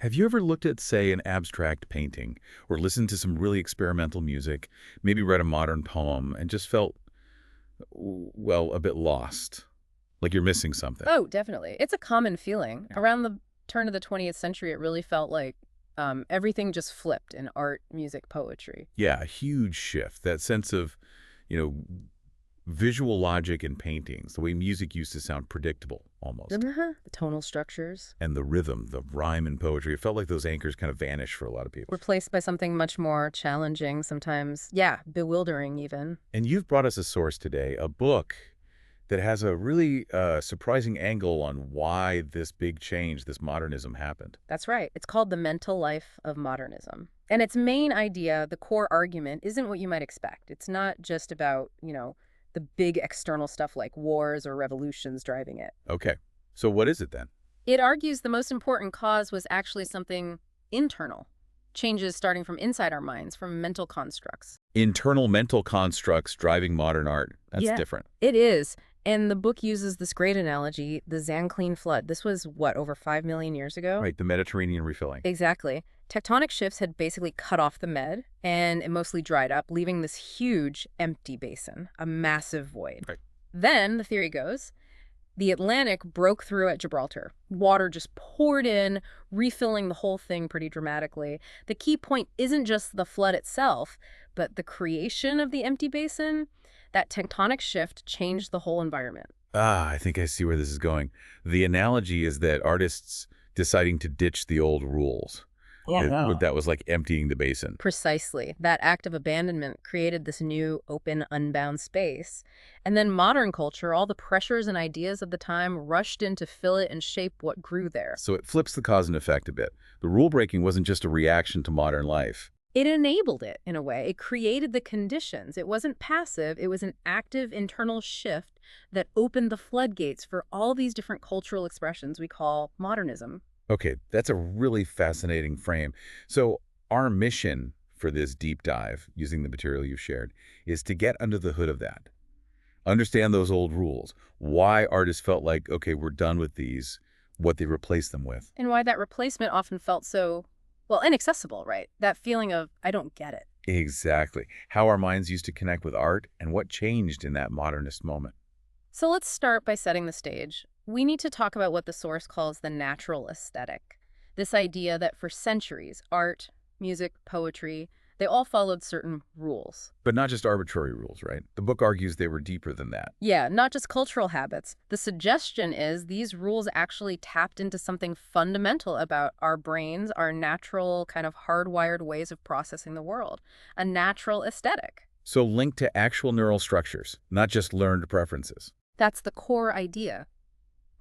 Have you ever looked at, say, an abstract painting or listened to some really experimental music, maybe read a modern poem and just felt, well, a bit lost, like you're missing something? Oh, definitely. It's a common feeling. Yeah. Around the turn of the 20th century, it really felt like everything just flipped in art, music, poetry. Yeah, a huge shift. That sense of, you know, visual logic in paintings, the way music used to sound predictable almost. The tonal structures And the rhythm, the rhyme in poetry, it felt like those anchors kind of vanished for a lot of people. replaced by something much more challenging, sometimes, yeah, bewildering even. And you've brought us a source today, a book that has a really surprising angle on why this big change, this modernism happened. That's right. It's called The Mental Life of Modernism. And its main idea, the core argument, isn't what you might expect. It's not just about, the big external stuff like wars or revolutions driving it. Okay, so what is it then? It argues the most important cause was actually something internal, changes starting from inside our minds, from mental constructs. Internal mental constructs driving modern art. That's Yeah, different. it is. And the book uses this great analogy, the Zanclean flood. This was, what, over 5 million years ago? Right, the Mediterranean refilling. Exactly. Tectonic shifts had basically cut off the Med, and it mostly dried up, leaving this huge empty basin, a massive void. Right. Then, the theory goes, the Atlantic broke through at Gibraltar. Water just poured in, refilling the whole thing pretty dramatically. The key point isn't just the flood itself, but the creation of the empty basin. That tectonic shift changed the whole environment. Ah, I think I see where this is going. The analogy is that artists deciding to ditch the old rules. That was like emptying the basin. Precisely. That act of abandonment created this new, open, unbound space. And then modern culture, all the pressures and ideas of the time rushed in to fill it and shape what grew there. So it flips the cause and effect a bit. The rule breaking wasn't just a reaction to modern life. It enabled it, in a way. It created the conditions. It wasn't passive. It was an active internal shift that opened the floodgates for all these different cultural expressions we call modernism. Okay, that's a really fascinating frame. So our mission for this deep dive, using the material you've shared, is to get under the hood of that. Understand those old rules. Why artists felt like, okay, we're done with these, what they replaced them with. And why that replacement often felt so, well, inaccessible, right? That feeling of, I don't get it. Exactly. How our minds used to connect with art and what changed in that modernist moment. So let's start by setting the stage. We need to talk about what the source calls the natural aesthetic. This idea that for centuries, art, music, poetry, they all followed certain rules. But not just arbitrary rules, right? The book argues they were deeper than that. Yeah, not just cultural habits. The suggestion is these rules actually tapped into something fundamental about our brains, our natural kind of hardwired ways of processing the world, a natural aesthetic. So linked to actual neural structures, not just learned preferences. That's the core idea.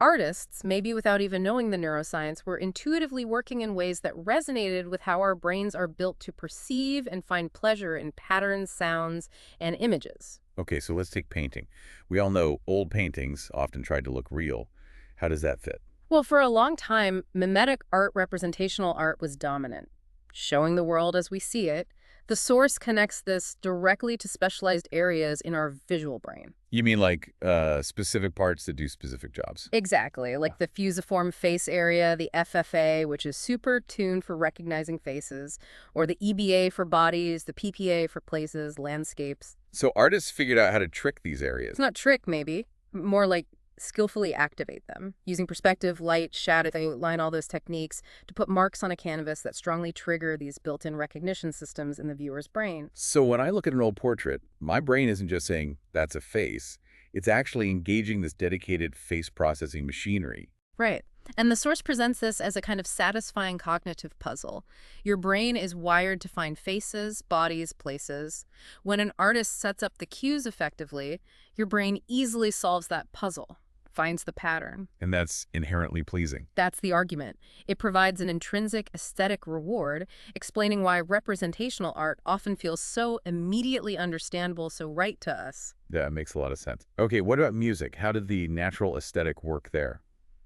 Artists, maybe without even knowing the neuroscience, were intuitively working in ways that resonated with how our brains are built to perceive and find pleasure in patterns, sounds, and images. Okay, so let's take painting. We all know old paintings often tried to look real. How does that fit? Well, for a long time, mimetic art, representational art, was dominant, showing the world as we see it. The source connects this directly to specialized areas in our visual brain. You mean like specific parts that do specific jobs? Exactly, like the fusiform face area, the FFA, which is super tuned for recognizing faces, or the EBA for bodies, the PPA for places, landscapes. So artists figured out how to trick these areas. It's not trick, maybe, more like skillfully activate them, using perspective, light, shadow, they line all those techniques to put marks on a canvas that strongly trigger these built-in recognition systems in the viewer's brain. So when I look at an old portrait, my brain isn't just saying, that's a face. It's actually engaging this dedicated face processing machinery. Right. And the source presents this as a kind of satisfying cognitive puzzle. Your brain is wired to find faces, bodies, places. When an artist sets up the cues effectively, your brain easily solves that puzzle, finds the pattern. And that's inherently pleasing. That's the argument. It provides an intrinsic aesthetic reward, explaining why representational art often feels so immediately understandable, so right to us. That makes a lot of sense. Okay, what about music? How did the natural aesthetic work there?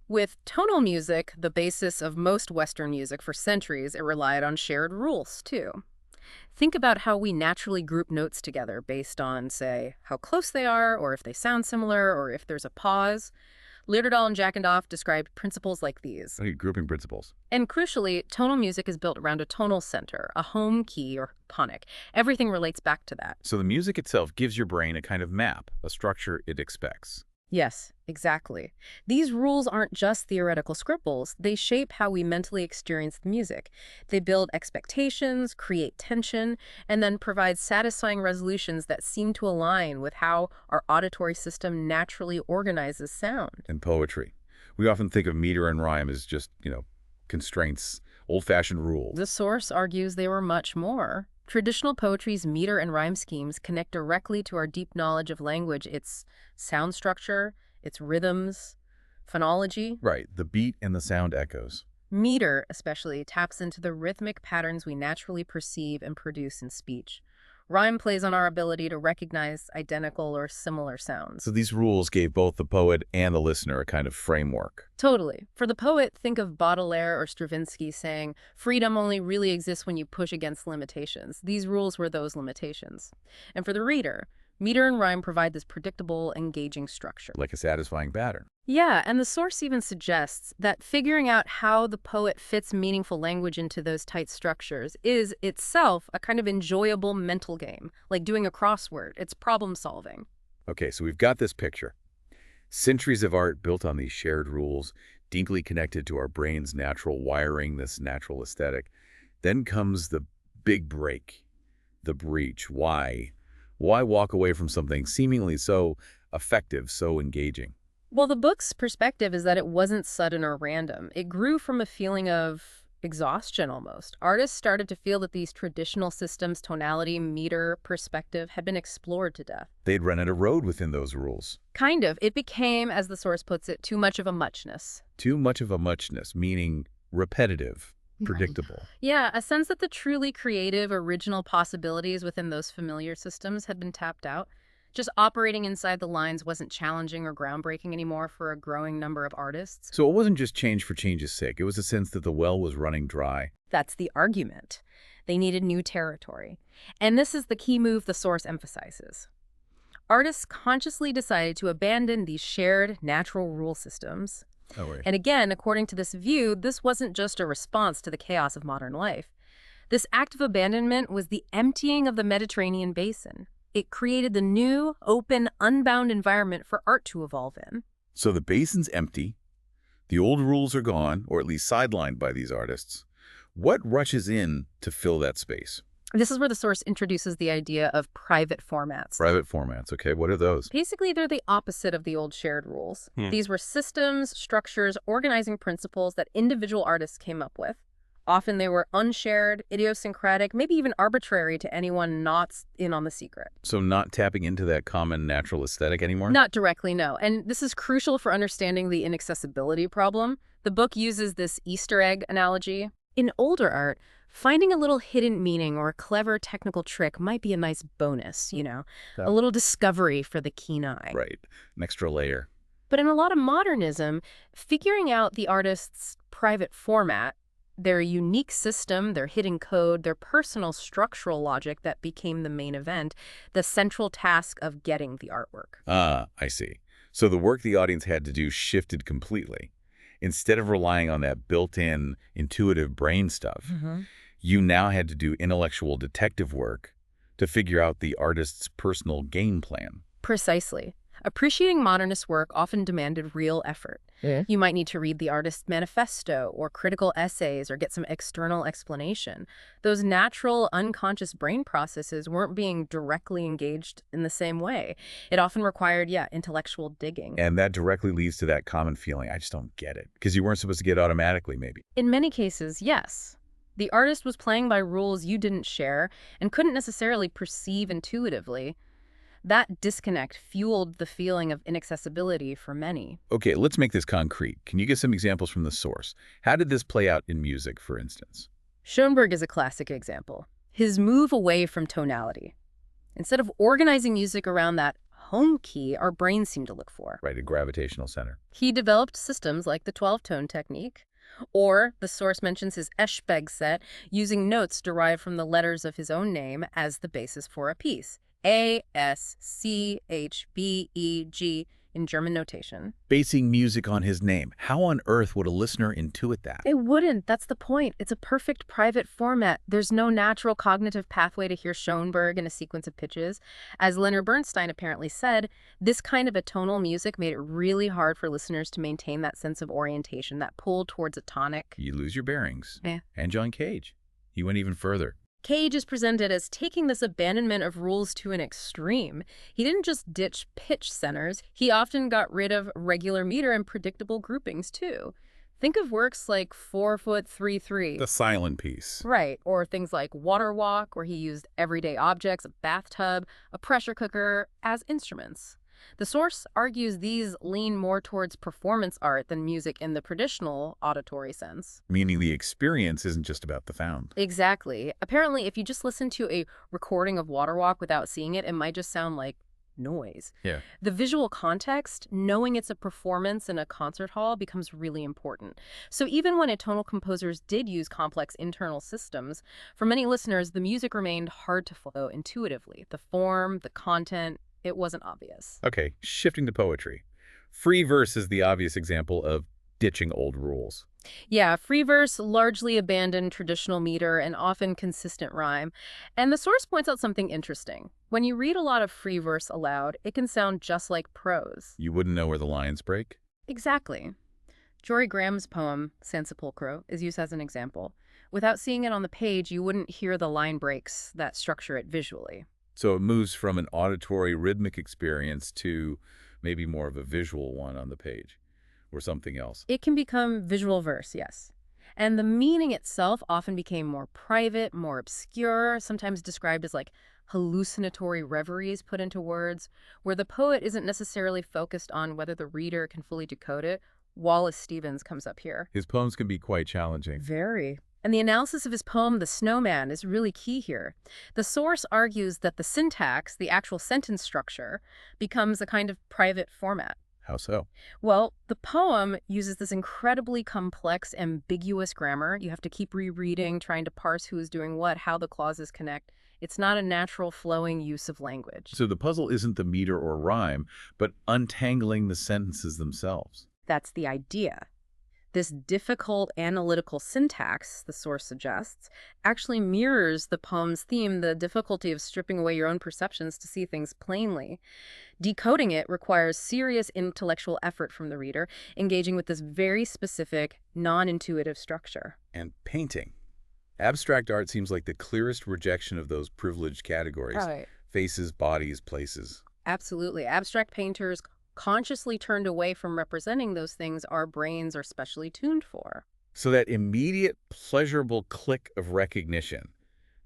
With tonal music, the basis of most Western music for centuries, it relied on shared rules, too. Think about how we naturally group notes together based on, say, how close they are, or if they sound similar, or if there's a pause. Liederdahl and Jackendoff described principles like these. Okay, grouping principles. And crucially, tonal music is built around a tonal center, a home key or tonic. Everything relates back to that. So the music itself gives your brain a kind of map, a structure it expects. Yes, exactly. These rules aren't just theoretical scribbles. They shape how we mentally experience the music. They build expectations, create tension, and then provide satisfying resolutions that seem to align with how our auditory system naturally organizes sound. In poetry, we often think of meter and rhyme as just, constraints, old-fashioned rules. The source argues they were much more. Traditional poetry's meter and rhyme schemes connect directly to our deep knowledge of language, its sound structure, its rhythms, phonology. Right, the beat and the sound echoes. Meter, especially, taps into the rhythmic patterns we naturally perceive and produce in speech. Rhyme plays on our ability to recognize identical or similar sounds. So these rules gave both the poet and the listener a kind of framework. Totally. For the poet, think of Baudelaire or Stravinsky saying, freedom only really exists when you push against limitations. These rules were those limitations. And for the reader, meter and rhyme provide this predictable, engaging structure. Like a satisfying pattern. Yeah, and the source even suggests that figuring out how the poet fits meaningful language into those tight structures is itself a kind of enjoyable mental game, like doing a crossword. It's problem solving. Okay, so we've got this picture. Centuries of art built on these shared rules, deeply connected to our brain's natural wiring, this natural aesthetic. Then comes the big break, the breach. Why? Why walk away from something seemingly so effective, so engaging? Well, the book's perspective is that it wasn't sudden or random. It grew from a feeling of exhaustion almost. Artists started to feel that these traditional systems, tonality, meter, perspective, had been explored to death. They'd run out of road within those rules. Kind of. It became, as the source puts it, too much of a muchness. Too much of a muchness, meaning repetitive, predictable. Yeah, a sense that the truly creative, original possibilities within those familiar systems had been tapped out. Just operating inside the lines wasn't challenging or groundbreaking anymore for a growing number of artists. So it wasn't just change for change's sake. It was a sense that the well was running dry. That's the argument. They needed new territory. And this is the key move the source emphasizes. Artists consciously decided to abandon these shared natural rule systems. Oh, right. And again, according to this view, this wasn't just a response to the chaos of modern life. This act of abandonment was the emptying of the Mediterranean basin. It created the new, open, unbound environment for art to evolve in. So the basin's empty. The old rules are gone, or at least sidelined by these artists. What rushes in to fill that space? This is where the source introduces the idea of private formats. Private formats, okay. What are those? Basically, they're the opposite of the old shared rules. These were systems, structures, organizing principles that individual artists came up with. Often they were unshared, idiosyncratic, maybe even arbitrary to anyone not in on the secret. So not tapping into that common natural aesthetic anymore? Not directly, no. And this is crucial for understanding the inaccessibility problem. The book uses this Easter egg analogy. In older art, finding a little hidden meaning or a clever technical trick might be a nice bonus, a little discovery for the keen eye. Right. An extra layer. But in a lot of modernism, figuring out the artist's private format, their unique system, their hidden code, their personal structural logic that became the main event, the central task of getting the artwork. Ah, I see. So the work the audience had to do shifted completely. Instead of relying on that built-in, intuitive brain stuff, you now had to do intellectual detective work to figure out the artist's personal game plan. Precisely. Appreciating modernist work often demanded real effort. You might need to read the artist's manifesto or critical essays or get some external explanation. Those natural, unconscious brain processes weren't being directly engaged in the same way. It often required, intellectual digging. And that directly leads to that common feeling, I just don't get it, because you weren't supposed to get it automatically, maybe. In many cases, yes. The artist was playing by rules you didn't share and couldn't necessarily perceive intuitively. That disconnect fueled the feeling of inaccessibility for many. Okay, let's make this concrete. Can you give some examples from the source? How did this play out in music, for instance? Schoenberg is a classic example. His move away from tonality. Instead of organizing music around that home key our brains seem to look for. Right, a gravitational center. He developed systems like the 12-tone technique, or the source mentions his Eschbeg set, using notes derived from the letters of his own name as the basis for a piece. A, S, C, H, B, E, G, in German notation. Basing music on his name. How on earth would a listener intuit that? It wouldn't. That's the point. It's a perfect private format. There's no natural cognitive pathway to hear Schoenberg in a sequence of pitches. As Leonard Bernstein apparently said, this kind of atonal music made it really hard for listeners to maintain that sense of orientation, that pull towards a tonic. You lose your bearings. Yeah. And John Cage. He went even further. Cage is presented as taking this abandonment of rules to an extreme. He didn't just ditch pitch centers, he often got rid of regular meter and predictable groupings, too. Think of works like 4'3'3". The silent piece. Right, or things like Water Walk, where he used everyday objects, a bathtub, a pressure cooker, as instruments. The source argues these lean more towards performance art than music in the traditional auditory sense. Meaning the experience isn't just about the sound. Exactly. Apparently, if you just listen to a recording of Water Walk without seeing it, it might just sound like noise. Yeah. The visual context, knowing it's a performance in a concert hall, becomes really important. So even when atonal composers did use complex internal systems, for many listeners, the music remained hard to follow intuitively. The form, the content, it wasn't obvious. Okay, shifting to poetry. Free verse is the obvious example of ditching old rules. Yeah, free verse largely abandoned traditional meter and often consistent rhyme. And the source points out something interesting. When you read a lot of free verse aloud, it can sound just like prose. You wouldn't know where the lines break? Exactly. Jory Graham's poem, San Sepulcro, is used as an example. Without seeing it on the page, you wouldn't hear the line breaks that structure it visually. So it moves from an auditory rhythmic experience to maybe more of a visual one on the page or something else. It can become visual verse, yes. And the meaning itself often became more private, more obscure, sometimes described as like hallucinatory reveries put into words, where the poet isn't necessarily focused on whether the reader can fully decode it. Wallace Stevens comes up here. His poems can be quite challenging. Very. And the analysis of his poem, The Snowman, is really key here. The source argues that the syntax, the actual sentence structure, becomes a kind of private format. How so? Well, the poem uses this incredibly complex, ambiguous grammar. You have to keep rereading, trying to parse who is doing what, how the clauses connect. It's not a natural flowing use of language. So the puzzle isn't the meter or rhyme, but untangling the sentences themselves. That's the idea. This difficult analytical syntax, the source suggests, actually mirrors the poem's theme, the difficulty of stripping away your own perceptions to see things plainly. Decoding it requires serious intellectual effort from the reader, engaging with this very specific, non-intuitive structure. And painting. Abstract art seems like the clearest rejection of those privileged categories. Right. Faces, bodies, places. Absolutely. Abstract painters consciously turned away from representing those things our brains are specially tuned for. So that immediate, pleasurable click of recognition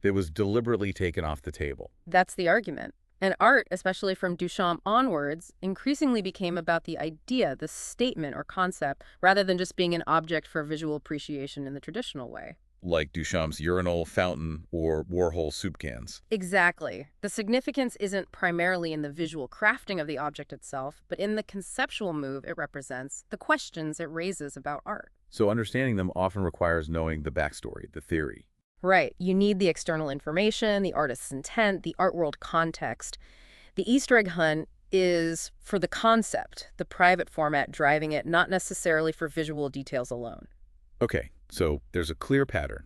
that was deliberately taken off the table. That's the argument. And art, especially from Duchamp onwards, increasingly became about the idea, the statement or concept, rather than just being an object for visual appreciation in the traditional way. Like Duchamp's urinal fountain or Warhol soup cans. Exactly. The significance isn't primarily in the visual crafting of the object itself, but in the conceptual move it represents, the questions it raises about art. So understanding them often requires knowing the backstory, the theory. Right. You need the external information, the artist's intent, the art world context. The Easter egg hunt is for the concept, the private format driving it, not necessarily for visual details alone. Okay, so there's a clear pattern.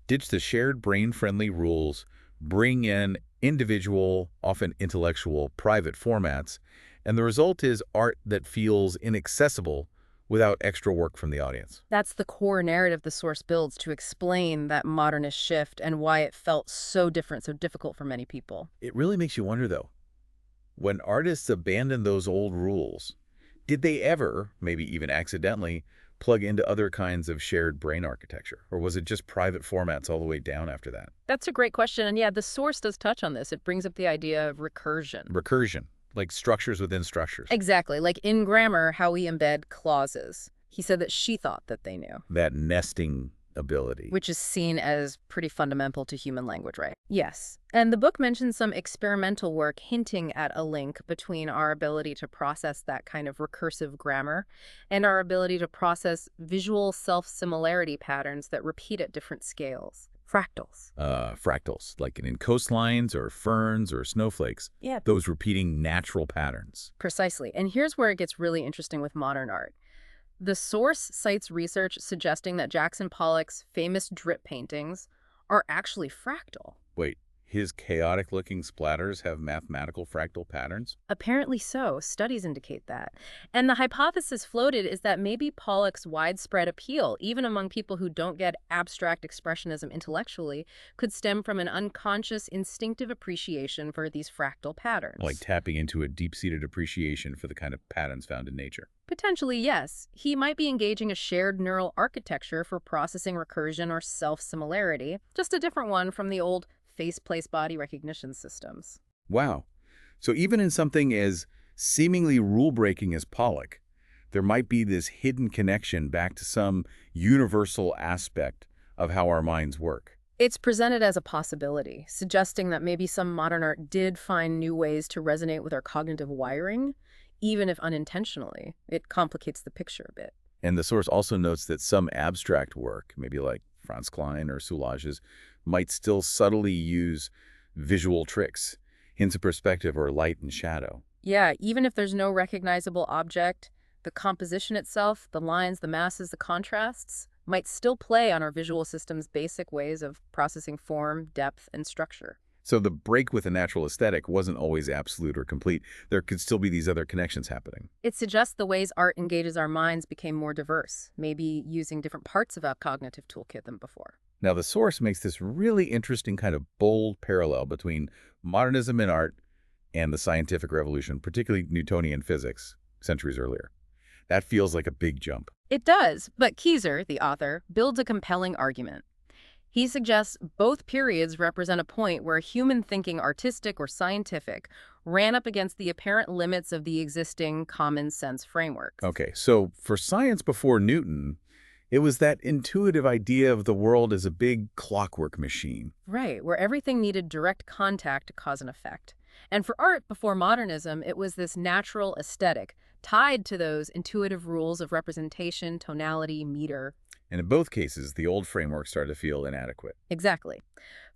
Ditch the shared brain-friendly rules, bring in individual, often intellectual, private formats, and the result is art that feels inaccessible without extra work from the audience. That's the core narrative the source builds to explain that modernist shift and why it felt so different, so difficult for many people. It really makes you wonder, though, when artists abandoned those old rules, did they ever, maybe even accidentally, plug into other kinds of shared brain architecture? Or was it just private formats all the way down after that? That's a great question. And yeah, the source does touch on this. It brings up the idea of recursion. Recursion, like structures within structures. Exactly. Like in grammar, how we embed clauses. He said that she thought that they knew. That nesting ability. Which is seen as pretty fundamental to human language, right? Yes. And the book mentions some experimental work hinting at a link between our ability to process that kind of recursive grammar and our ability to process visual self-similarity patterns that repeat at different scales. Fractals. Fractals, like in coastlines or ferns or snowflakes. Yeah. Those repeating natural patterns. Precisely. And here's where it gets really interesting with modern art. The source cites research suggesting that Jackson Pollock's famous drip paintings are actually fractal. Wait, his chaotic-looking splatters have mathematical fractal patterns? Apparently so. Studies indicate that. And the hypothesis floated is that maybe Pollock's widespread appeal, even among people who don't get abstract expressionism intellectually, could stem from an unconscious, instinctive appreciation for these fractal patterns. Like tapping into a deep-seated appreciation for the kind of patterns found in nature. Potentially, yes. He might be engaging a shared neural architecture for processing recursion or self-similarity, just a different one from the old face-place-body recognition systems. Wow. So even in something as seemingly rule-breaking as Pollock, there might be this hidden connection back to some universal aspect of how our minds work. It's presented as a possibility, suggesting that maybe some modern art did find new ways to resonate with our cognitive wiring, even if unintentionally. It complicates the picture a bit. And the source also notes that some abstract work, maybe like Franz Klein or Soulage's, might still subtly use visual tricks, hints of perspective or light and shadow. Yeah, even if there's no recognizable object, the composition itself, the lines, the masses, the contrasts, might still play on our visual system's basic ways of processing form, depth, and structure. So the break with the natural aesthetic wasn't always absolute or complete. There could still be these other connections happening. It suggests the ways art engages our minds became more diverse, maybe using different parts of our cognitive toolkit than before. Now, the source makes this really interesting kind of bold parallel between modernism in art and the scientific revolution, particularly Newtonian physics, centuries earlier. That feels like a big jump. It does, but Kieser, the author, builds a compelling argument. He suggests both periods represent a point where human thinking, artistic or scientific, ran up against the apparent limits of the existing common sense frameworks. Okay, so for science before Newton, it was that intuitive idea of the world as a big clockwork machine. Right, where everything needed direct contact to cause an effect. And for art before modernism, it was this natural aesthetic, tied to those intuitive rules of representation, tonality, meter. And in both cases, the old framework started to feel inadequate. Exactly.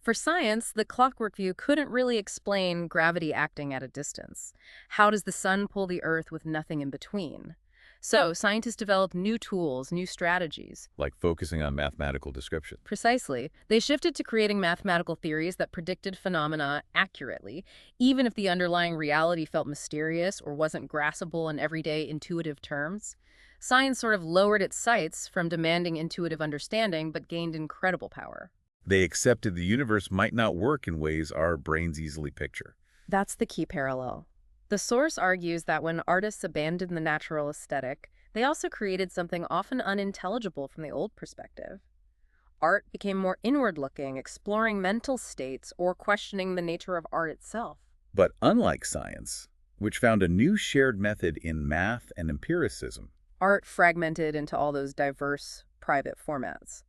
For science, the clockwork view couldn't really explain gravity acting at a distance. How does the sun pull the Earth with nothing in between? So scientists developed new tools, new strategies. Like focusing on mathematical description. Precisely. They shifted to creating mathematical theories that predicted phenomena accurately, even if the underlying reality felt mysterious or wasn't graspable in everyday intuitive terms. Science sort of lowered its sights from demanding intuitive understanding, but gained incredible power. They accepted the universe might not work in ways our brains easily picture. That's the key parallel. The source argues that when artists abandoned the natural aesthetic, they also created something often unintelligible from the old perspective. Art became more inward-looking, exploring mental states or questioning the nature of art itself. But unlike science, which found a new shared method in math and empiricism, Art fragmented into all those diverse, private formats.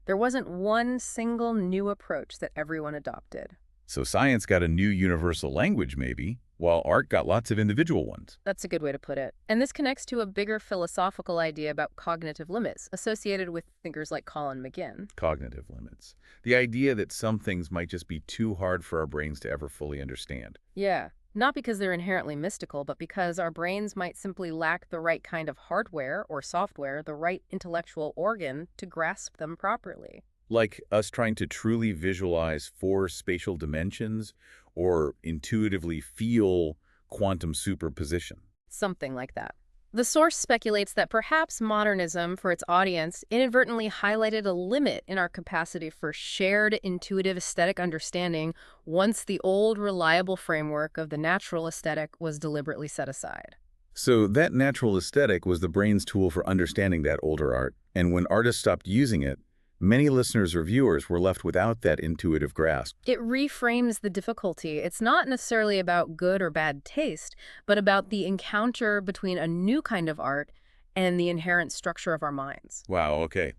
There wasn't one single new approach that everyone adopted. so science got a new universal language maybe, while art got lots of individual ones. That's a good way to put it. And this connects to a bigger philosophical idea about cognitive limits associated with thinkers like Colin McGinn. Cognitive limits. The idea that some things might just be too hard for our brains to ever fully understand. Yeah, not because they're inherently mystical, but because our brains might simply lack the right kind of hardware or software, the right intellectual organ to grasp them properly. Like us trying to truly visualize 4 spatial dimensions or intuitively feel quantum superposition. Something like that. The source speculates that perhaps modernism, for its audience, inadvertently highlighted a limit in our capacity for shared intuitive aesthetic understanding once the old, reliable framework of the natural aesthetic was deliberately set aside. So that natural aesthetic was the brain's tool for understanding that older art, and when artists stopped using it, many listeners or viewers were left without that intuitive grasp. It reframes the difficulty. It's not necessarily about good or bad taste, but about the encounter between a new kind of art and the inherent structure of our minds. Wow, okay.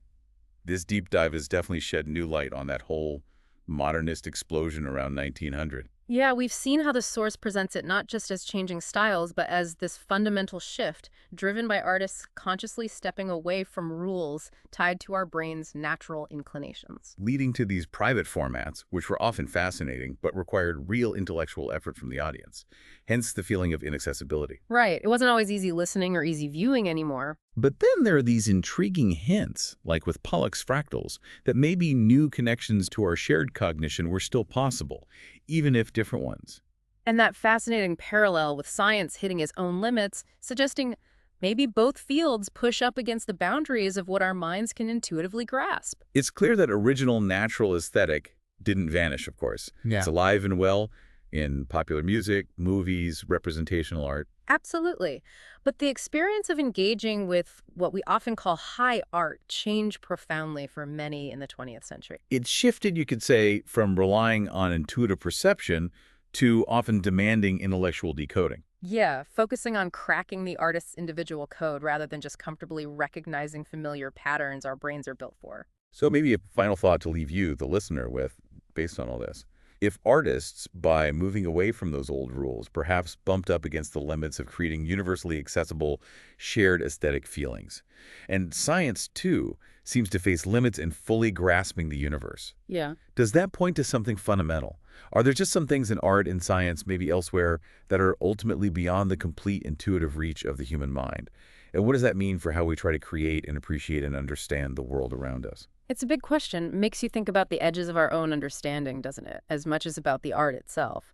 This deep dive has definitely shed new light on that whole modernist explosion around 1900. Yeah, we've seen how the source presents it not just as changing styles, but as this fundamental shift driven by artists consciously stepping away from rules tied to our brain's natural inclinations. Leading to these private formats, which were often fascinating but required real intellectual effort from the audience, hence the feeling of inaccessibility. Right. It wasn't always easy listening or easy viewing anymore. But then there are these intriguing hints, like with Pollock's fractals, that maybe new connections to our shared cognition were still possible, even if different ones. And that fascinating parallel with science hitting its own limits, suggesting maybe both fields push up against the boundaries of what our minds can intuitively grasp. It's clear that original natural aesthetic didn't vanish, of course. Yeah. It's alive and well in popular music, movies, representational art. Absolutely. But the experience of engaging with what we often call high art changed profoundly for many in the 20th century. It shifted, you could say, from relying on intuitive perception to often demanding intellectual decoding. Yeah, focusing on cracking the artist's individual code rather than just comfortably recognizing familiar patterns our brains are built for. So maybe a final thought to leave you, the listener, with based on all this. If artists, by moving away from those old rules, perhaps bumped up against the limits of creating universally accessible, shared aesthetic feelings. And science, too, seems to face limits in fully grasping the universe. Yeah. Does that point to something fundamental? Are there just some things in art and science, maybe elsewhere, that are ultimately beyond the complete intuitive reach of the human mind? And what does that mean for how we try to create and appreciate and understand the world around us? It's a big question. Makes you think about the edges of our own understanding, doesn't it? As much as about the art itself.